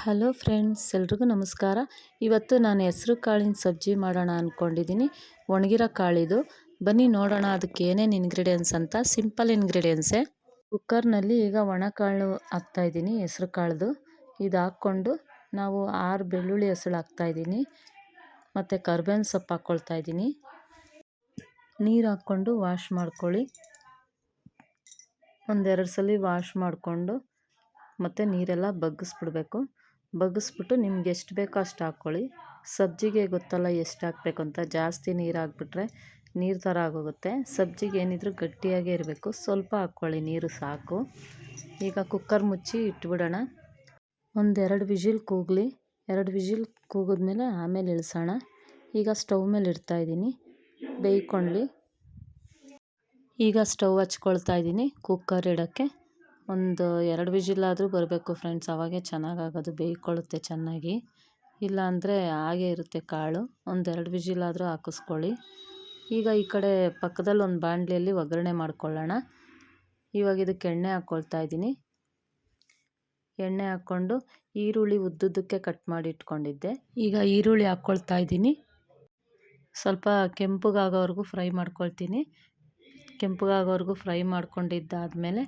Hello friends, ಎಲ್ರಿಗೂ ನಮಸ್ಕಾರ. ಇವತ್ತು ನಾನು ಹೆಸರು ಕಾಳಿನ ಸಬ್ಜಿ ಮಾಡೋಣ ಅಂದ್ಕೊಂಡಿದ್ದೀನಿ. ಒಣಗಿರೋ ಕಾಳಿದು. ಬನ್ನಿ ನೋಡೋಣ ಅದಕ್ಕೆ ಏನೇನು ಇಂಗ್ರೀಡಿಯೆಂಟ್ಸ್ ಅಂತ. ಸಿಂಪಲ್ ಇಂಗ್ರೀಡಿಯೆಂಟ್ಸೇ. ಕುಕ್ಕರ್ನಲ್ಲಿ ಈಗ ಒಣಕಾಳು ಹಾಕ್ತಾಯಿದ್ದೀನಿ, ಹೆಸರು ಕಾಳ್ದು. ಇದು ಹಾಕ್ಕೊಂಡು ನಾವು 6 ಬೆಳ್ಳುಳ್ಳಿ ಹೆಸಳು ಹಾಕ್ತಾಯಿದ್ದೀನಿ, ಮತ್ತು ಕರ್ಬೇವಿನ ಸೊಪ್ಪು ಹಾಕ್ಕೊಳ್ತಾಯಿದ್ದೀನಿ. ನೀರು ಹಾಕ್ಕೊಂಡು ವಾಶ್ ಮಾಡ್ಕೊಳ್ಳಿ. ಒಂದೆರಡು ಸಲ ವಾಶ್ ಮಾಡಿಕೊಂಡು ಮತ್ತು ನೀರೆಲ್ಲ ಬಗ್ಗಿಸ್ಬಿಡ್ಬೇಕು. ಬಗ್ಗಿಸ್ಬಿಟ್ಟು ನಿಮ್ಗೆ ಎಷ್ಟು ಬೇಕೋ ಅಷ್ಟು ಹಾಕ್ಕೊಳ್ಳಿ. ಸಬ್ಜಿಗೆ ಗೊತ್ತಲ್ಲ ಎಷ್ಟು ಹಾಕ್ಬೇಕು ಅಂತ. ಜಾಸ್ತಿ ನೀರು ಹಾಕ್ಬಿಟ್ರೆ ನೀರು ಥರ ಆಗೋಗುತ್ತೆ. ಸಬ್ಜಿಗೆ ಏನಿದ್ರು ಗಟ್ಟಿಯಾಗೇ ಇರಬೇಕು. ಸ್ವಲ್ಪ ಹಾಕ್ಕೊಳ್ಳಿ, ನೀರು ಸಾಕು. ಈಗ ಕುಕ್ಕರ್ ಮುಚ್ಚಿ ಇಟ್ಬಿಡೋಣ. ಒಂದೆರಡು ವಿಜಿಲ್ ಕೂಗಲಿ. 2 ವಿಜಿಲ್ ಕೂಗಿದ್ಮೇಲೆ ಆಮೇಲೆ ಇಳಿಸೋಣ. ಈಗ ಸ್ಟವ್ ಮೇಲೆ ಇಡ್ತಾಯಿದ್ದೀನಿ, ಬೇಯ್ಕೊಳ್ಳಿ. ಈಗ ಸ್ಟವ್ ಹಚ್ಕೊಳ್ತಾ ಇದ್ದೀನಿ ಕುಕ್ಕರ್ ಇಡೋಕ್ಕೆ. ಒಂದು 2 ವಿಜಿಲಾದರೂ ಬರಬೇಕು ಫ್ರೆಂಡ್ಸ್, ಅವಾಗೇ ಚೆನ್ನಾಗಾಗೋದು, ಬೇಯ್ಕೊಳ್ಳುತ್ತೆ ಚೆನ್ನಾಗಿ. ಇಲ್ಲ ಅಂದರೆ ಹಾಗೇ ಇರುತ್ತೆ ಕಾಳು. ಒಂದು 2 ವಿಜಿಲಾದರೂ ಹಾಕಿಸ್ಕೊಳ್ಳಿ. ಈಗ ಈ ಕಡೆ ಪಕ್ಕದಲ್ಲಿ ಒಂದು ಬಾಣಲಿಯಲ್ಲಿ ಒಗ್ಗರಣೆ ಮಾಡ್ಕೊಳ್ಳೋಣ. ಇವಾಗ ಇದಕ್ಕೆ ಎಣ್ಣೆ ಹಾಕ್ಕೊಳ್ತಾ ಇದ್ದೀನಿ. ಎಣ್ಣೆ ಹಾಕ್ಕೊಂಡು ಈರುಳ್ಳಿ ಉದ್ದುದ್ದಕ್ಕೆ ಕಟ್ ಮಾಡಿ ಇಟ್ಕೊಂಡಿದ್ದೆ. ಈಗ ಈರುಳ್ಳಿ ಹಾಕ್ಕೊಳ್ತಾ ಇದ್ದೀನಿ. ಸ್ವಲ್ಪ ಕೆಂಪಗಾಗೋವರೆಗೂ ಫ್ರೈ ಮಾಡ್ಕೊಳ್ತೀನಿ. ಕೆಂಪಗಾಗೋವರೆಗೂ ಫ್ರೈ ಮಾಡ್ಕೊಂಡಿದ್ದಾದಮೇಲೆ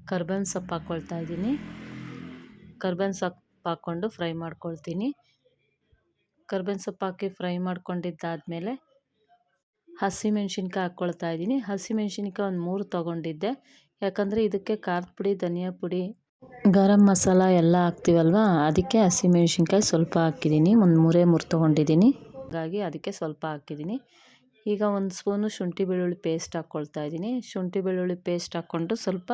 ಕರ್ಬೇವಿನ ಸೊಪ್ಪು ಹಾಕ್ಕೊಳ್ತಾ ಇದ್ದೀನಿ. ಕರ್ಬೇವಿನ ಸೊಪ್ಪು ಹಾಕ್ಕೊಂಡು ಫ್ರೈ ಮಾಡ್ಕೊಳ್ತೀನಿ. ಕರ್ಬೇವಿನ ಸೊಪ್ಪು ಹಾಕಿ ಫ್ರೈ ಮಾಡ್ಕೊಂಡಿದ್ದಾದಮೇಲೆ ಹಸಿಮೆಣ್ಸಿನ್ಕಾಯಿ ಹಾಕ್ಕೊಳ್ತಾ ಇದ್ದೀನಿ. ಹಸಿಮೆಣ್ಸಿನ್ಕಾಯಿ ಒಂದು 3 ತೊಗೊಂಡಿದ್ದೆ. ಯಾಕಂದರೆ ಇದಕ್ಕೆ ಖಾರದ ಪುಡಿ, ಧನಿಯಾ ಪುಡಿ, ಗರಂ ಮಸಾಲ ಎಲ್ಲ ಹಾಕ್ತೀವಲ್ವ, ಅದಕ್ಕೆ ಹಸಿಮೆಣ್ಸಿನ್ಕಾಯಿ ಸ್ವಲ್ಪ ಹಾಕಿದ್ದೀನಿ. ಒಂದು 3 ತೊಗೊಂಡಿದ್ದೀನಿ, ಹಾಗಾಗಿ ಅದಕ್ಕೆ ಸ್ವಲ್ಪ ಹಾಕಿದ್ದೀನಿ. ಈಗ 1 ಸ್ಪೂನು ಶುಂಠಿ ಬೆಳ್ಳುಳ್ಳಿ ಪೇಸ್ಟ್ ಹಾಕ್ಕೊಳ್ತಾ ಇದ್ದೀನಿ. ಶುಂಠಿ ಬೆಳ್ಳುಳ್ಳಿ ಪೇಸ್ಟ್ ಹಾಕ್ಕೊಂಡು ಸ್ವಲ್ಪ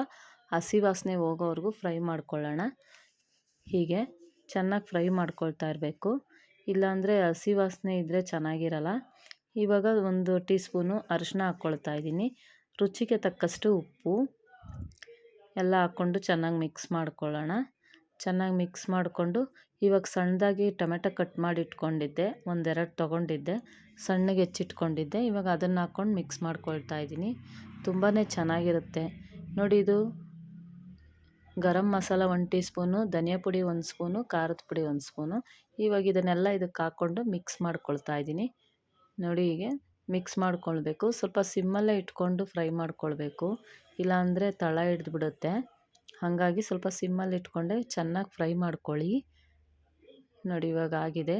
ಹಸಿ ವಾಸನೆ ಹೋಗೋವರೆಗೂ ಫ್ರೈ ಮಾಡ್ಕೊಳ್ಳೋಣ. ಹೀಗೆ ಚೆನ್ನಾಗಿ ಫ್ರೈ ಮಾಡ್ಕೊಳ್ತಾ ಇರಬೇಕು, ಇಲ್ಲಾಂದರೆ ಹಸಿ ವಾಸನೆ ಇದ್ದರೆ ಚೆನ್ನಾಗಿರಲ್ಲ. ಇವಾಗ 1 ಟೀ ಸ್ಪೂನು ಅರಿಶಿನ ಹಾಕ್ಕೊಳ್ತಾ ಇದ್ದೀನಿ. ರುಚಿಗೆ ತಕ್ಕಷ್ಟು ಉಪ್ಪು ಎಲ್ಲ ಹಾಕ್ಕೊಂಡು ಚೆನ್ನಾಗಿ ಮಿಕ್ಸ್ ಮಾಡ್ಕೊಳ್ಳೋಣ. ಚೆನ್ನಾಗಿ ಮಿಕ್ಸ್ ಮಾಡಿಕೊಂಡು ಇವಾಗ ಸಣ್ಣದಾಗಿ ಟೊಮೆಟೊ ಕಟ್ ಮಾಡಿ ಇಟ್ಕೊಂಡಿದ್ದೆ, 1-2 ತೊಗೊಂಡಿದ್ದೆ, ಸಣ್ಣಗೆ ಹೆಚ್ಚಿಟ್ಕೊಂಡಿದ್ದೆ. ಇವಾಗ ಅದನ್ನು ಹಾಕ್ಕೊಂಡು ಮಿಕ್ಸ್ ಮಾಡ್ಕೊಳ್ತಾ ಇದ್ದೀನಿ. ತುಂಬಾ ಚೆನ್ನಾಗಿರುತ್ತೆ ನೋಡಿ. ಇದು ಗರಂ ಮಸಾಲ 1 ಟೀ ಸ್ಪೂನು, ಧನಿಯಾ ಪುಡಿ 1 ಸ್ಪೂನು, ಖಾರದ ಪುಡಿ 1 ಸ್ಪೂನು. ಇವಾಗ ಇದನ್ನೆಲ್ಲ ಇದಕ್ಕೆ ಹಾಕ್ಕೊಂಡು ಮಿಕ್ಸ್ ಮಾಡ್ಕೊಳ್ತಾ ಇದ್ದೀನಿ. ನೋಡಿ, ಹೀಗೆ ಮಿಕ್ಸ್ ಮಾಡ್ಕೊಳ್ಬೇಕು. ಸ್ವಲ್ಪ ಸಿಮ್ಮಲ್ಲೇ ಇಟ್ಕೊಂಡು ಫ್ರೈ ಮಾಡ್ಕೊಳ್ಬೇಕು, ಇಲ್ಲಾಂದರೆ ತಳ ಹಿಡಿದ್ಬಿಡುತ್ತೆ. ಹಾಗಾಗಿ ಸ್ವಲ್ಪ ಸಿಮ್ಮಲ್ಲಿ ಇಟ್ಕೊಂಡೆ ಚೆನ್ನಾಗಿ ಫ್ರೈ ಮಾಡ್ಕೊಳ್ಳಿ. ನೋಡಿ, ಇವಾಗ ಆಗಿದೆ.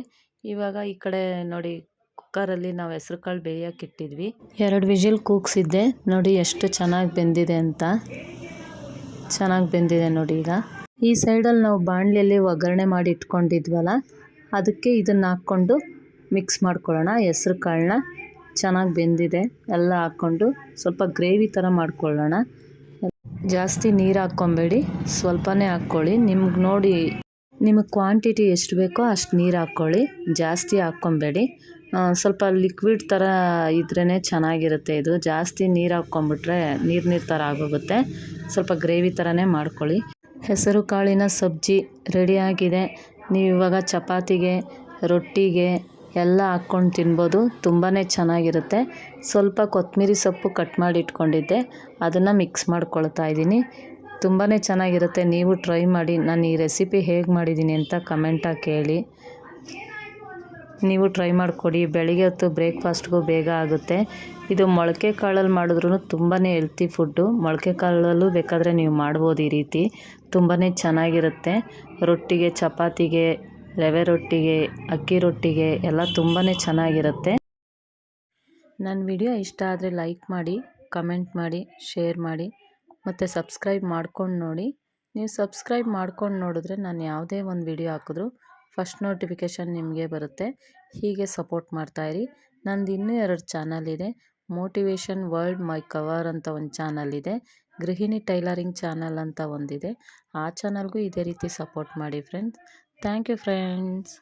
ಇವಾಗ ಈ ಕಡೆ ನೋಡಿ, ಕುಕ್ಕರಲ್ಲಿ ನಾವು ಹೆಸ್ರು ಕಾಳು ಬೇಯೋಕೆ ಇಟ್ಟಿದ್ವಿ. 2 ವಿಜಿಲ್ ಕೂಗಿಸಿದ್ದೆ. ನೋಡಿ ಎಷ್ಟು ಚೆನ್ನಾಗಿ ಬೆಂದಿದೆ ಅಂತ. ಚೆನ್ನಾಗಿ ಬೆಂದಿದೆ ನೋಡಿ. ಈಗ ಈ ಸೈಡಲ್ಲಿ ನಾವು ಬಾಣಲಿಯಲ್ಲಿ ಒಗ್ಗರಣೆ ಮಾಡಿ ಇಟ್ಕೊಂಡಿದ್ವಲ್ಲ, ಅದಕ್ಕೆ ಇದನ್ನು ಹಾಕ್ಕೊಂಡು ಮಿಕ್ಸ್ ಮಾಡ್ಕೊಳ್ಳೋಣ. ಹೆಸ್ರು ಕಾಳನ್ನ ಚೆನ್ನಾಗಿ ಬೆಂದಿದೆ. ಎಲ್ಲ ಹಾಕ್ಕೊಂಡು ಸ್ವಲ್ಪ ಗ್ರೇವಿ ಥರ ಮಾಡ್ಕೊಳ್ಳೋಣ. ಜಾಸ್ತಿ ನೀರು ಹಾಕ್ಕೊಬೇಡಿ, ಸ್ವಲ್ಪನೇ ಹಾಕ್ಕೊಳ್ಳಿ. ನಿಮ್ಗೆ ನೋಡಿ, ನಿಮಗೆ ಕ್ವಾಂಟಿಟಿ ಎಷ್ಟು ಬೇಕೋ ಅಷ್ಟು ನೀರು ಹಾಕ್ಕೊಳ್ಳಿ, ಜಾಸ್ತಿ ಹಾಕ್ಕೊಬೇಡಿ. ಸ್ವಲ್ಪ ಲಿಕ್ವಿಡ್ ಥರ ಇದ್ರೇ ಚೆನ್ನಾಗಿರುತ್ತೆ. ಇದು ಜಾಸ್ತಿ ನೀರು ಹಾಕ್ಕೊಂಬಿಟ್ರೆ ನೀರು ಥರ ಆಗೋಗುತ್ತೆ. ಸ್ವಲ್ಪ ಗ್ರೇವಿ ಥರನೇ ಮಾಡ್ಕೊಳ್ಳಿ. ಹೆಸರು ಕಾಳಿನ ಸಬ್ಜಿ ರೆಡಿಯಾಗಿದೆ. ನೀವು ಇವಾಗ ಚಪಾತಿಗೆ, ರೊಟ್ಟಿಗೆ ಎಲ್ಲ ಹಾಕ್ಕೊಂಡು ತಿನ್ಬೋದು. ತುಂಬಾ ಚೆನ್ನಾಗಿರುತ್ತೆ. ಸ್ವಲ್ಪ ಕೊತ್ತಂಬರಿ ಸೊಪ್ಪು ಕಟ್ ಮಾಡಿ ಇಟ್ಕೊಂಡಿದ್ದೆ, ಅದನ್ನು ಮಿಕ್ಸ್ ಮಾಡ್ಕೊಳ್ತಾ ಇದ್ದೀನಿ. ತುಂಬಾ ಚೆನ್ನಾಗಿರುತ್ತೆ. ನೀವು ಟ್ರೈ ಮಾಡಿ. ನಾನು ಈ ರೆಸಿಪಿ ಹೇಗೆ ಮಾಡಿದ್ದೀನಿ ಅಂತ ಕಮೆಂಟಾಗಿ ಕೇಳಿ. ನೀವು ಟ್ರೈ ಮಾಡಿಕೊಡಿ. ಬೆಳಿಗ್ಗೆ ಹೊತ್ತು ಬ್ರೇಕ್ಫಾಸ್ಟ್ಗೂ ಬೇಗ ಆಗುತ್ತೆ. ಇದು ಮೊಳಕೆ ಕಾಳಲ್ಲಿ ಮಾಡಿದ್ರೂ ತುಂಬಾ ಹೆಲ್ತಿ ಫುಡ್ಡು. ಮೊಳಕೆ ಕಾಳಲ್ಲೂ ಬೇಕಾದರೆ ನೀವು ಮಾಡ್ಬೋದು ಈ ರೀತಿ. ತುಂಬಾ ಚೆನ್ನಾಗಿರುತ್ತೆ. ರೊಟ್ಟಿಗೆ, ಚಪಾತಿಗೆ, ರವೆ ರೊಟ್ಟಿಗೆ, ಅಕ್ಕಿ ರೊಟ್ಟಿಗೆ ಎಲ್ಲ ತುಂಬಾ ಚೆನ್ನಾಗಿರುತ್ತೆ. ನನ್ನ ವಿಡಿಯೋ ಇಷ್ಟ ಆದರೆ ಲೈಕ್ ಮಾಡಿ, ಕಮೆಂಟ್ ಮಾಡಿ, ಶೇರ್ ಮಾಡಿ, ಮತ್ತು ಸಬ್ಸ್ಕ್ರೈಬ್ ಮಾಡ್ಕೊಂಡು ನೋಡಿ. ನೀವು ಸಬ್ಸ್ಕ್ರೈಬ್ ಮಾಡ್ಕೊಂಡು ನೋಡಿದ್ರೆ ನಾನು ಯಾವುದೇ ಒಂದು ವಿಡಿಯೋ ಹಾಕಿದ್ರೂ ಫಸ್ಟ್ ನೋಟಿಫಿಕೇಷನ್ ನಿಮಗೆ ಬರುತ್ತೆ. ಹೀಗೆ ಸಪೋರ್ಟ್ ಮಾಡ್ತಾಯಿರಿ. ನಂದು ಇನ್ನೂ 2 ಚಾನಲ್ ಇದೆ. ಮೋಟಿವೇಶನ್ ವರ್ಲ್ಡ್ ಮೈ ಕವರ್ ಅಂತ ಒಂದು ಚಾನಲ್ ಇದೆ. ಗೃಹಿಣಿ ಟೈಲರಿಂಗ್ ಚಾನಲ್ ಅಂತ ಒಂದಿದೆ. ಆ ಚಾನಲ್ಗೂ ಇದೇ ರೀತಿ ಸಪೋರ್ಟ್ ಮಾಡಿ ಫ್ರೆಂಡ್ಸ್. Thank you friends.